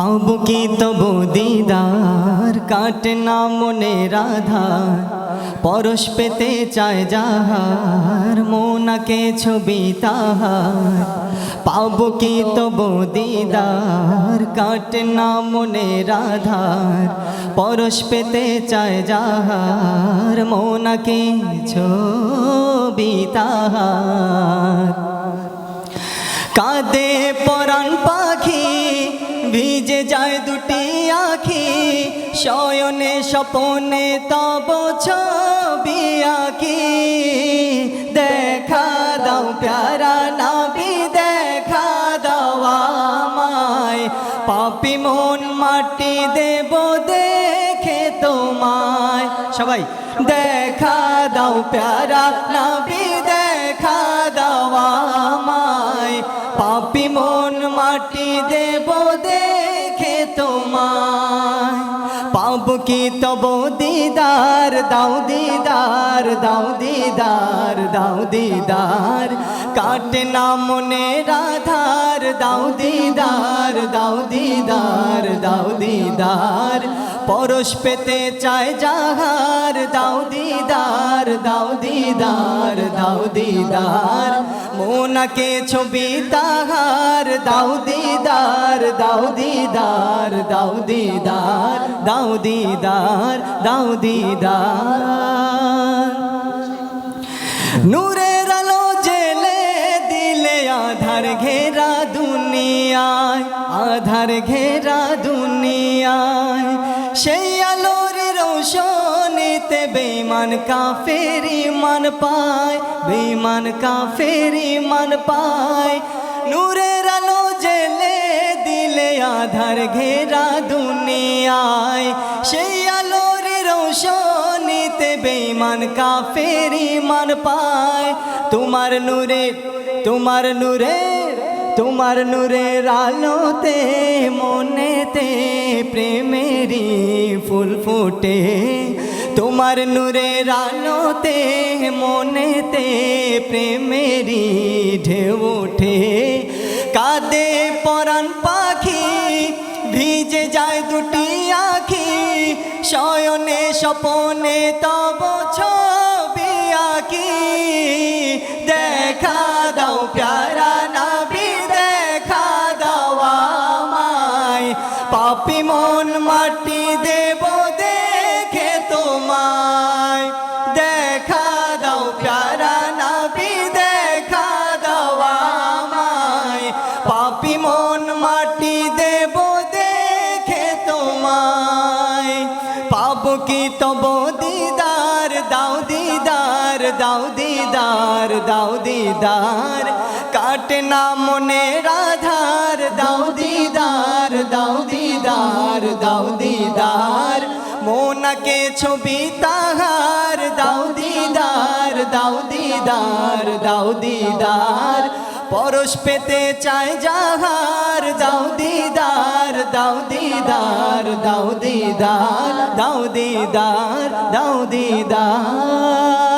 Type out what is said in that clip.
পাবো কি তবু দিদার কাটে না মনের আধার পরশ পেতে চায় যাহার মোনাকে ছবি তাহার পাবো কি তবু দিদার কাটে না মনের আধার পরশ পেতে চায় যাহার মোনাকে ছবি তাহার কাঁদে পরাণ পাখি ভিজে যায় দুটি আখি শয়নে স্বপনে তব ছবি আঁকি দেখা দাও প্যারা নবী দেখা দাও আমায় পাপী মন মাটি দেব দেখে তোমায় সবাই দেখা দাও প্যারা নবী দেখা দাও আমায় পাপী মন মাটি দেব দেখে তোমায় পাবো কি তব দিদার দাও দিদার দাও দিদার দাও দিদার কাটে না মনের আধার দাও দিদার দাও দিদার দাও দিদার পরশ পেতে চায় যাহার দাও দিদার দাও দিদার দাও দিদার মোনাকে ছবি তাহার দাও দিদার দাও দিদার দাও দিদার দাও দিদার দাও দিদার নূরের আলো জেলে দিলে আধার ঘেরা দুনিয়ায় আধার ঘেরা দুনিয়ায় সেই আলোর রোশনীতে বেঈমান কাফের ঈমান পায় বেঈমান কাফের ঈমান পায় নূরের আলো জেলে দিলে আধার ঘেরা দুনিয়ায় সেই আলোর রোশনীতে বেঈমান কাফের ঈমান পায় তোমার নূরে তোমার নূরে তোমার নূরের আলোতে মনেতে প্রেমেরই ফুল ফোটে তোমার নূরের আলোতে মনেতে প্রেমেরই ঢেউ ওঠে কাঁদে পরাণ পাখি ভিজে যায় দুটি আখি শয়নে স্বপনে তব ছবি আঁকি দেখা দাও প্যারা নবী দেখা দাও আমায় পাপী মন মাটি দেব দেখে তোমায় দেখা দাও প্যারা নবী দেখা দাও আমায় পাপী মন মাটি দেব দেখে তোমায় পাবো কি তব দিদার দাও দিদার দাও দিদার দাও দিদার কাটে না মনের আধার দাও দিদার দাও দিদার দাও দিদার মোনাকে ছবি তাহার দাও দিদার দাও দিদার দাও দিদার পরশ পেতে চায় যাহার দাও দিদার দাও দিদার দাও দিদার দাও দিদার দাও দিদার